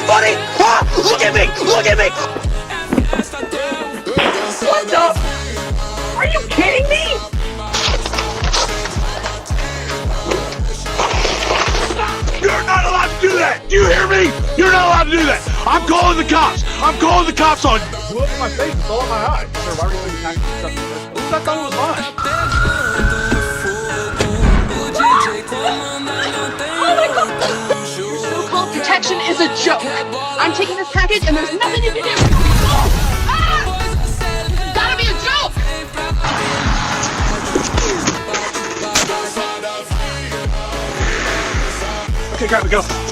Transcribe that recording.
funny? Huh? Look at me! Look at me! What the? Are you kidding me? You're not allowed to do that! Do you hear me? You're not allowed to do that! I'm calling the cops! I'm calling the cops on you! Blew up in my face, it's all in my eye. Sir, why were you attacking stuff? At least I thought it was mine. Oh my god! Your so-called protection is a joke. I'm taking this package and there's nothing you can do. Ah! Gotta be a joke! Okay, grab it, go.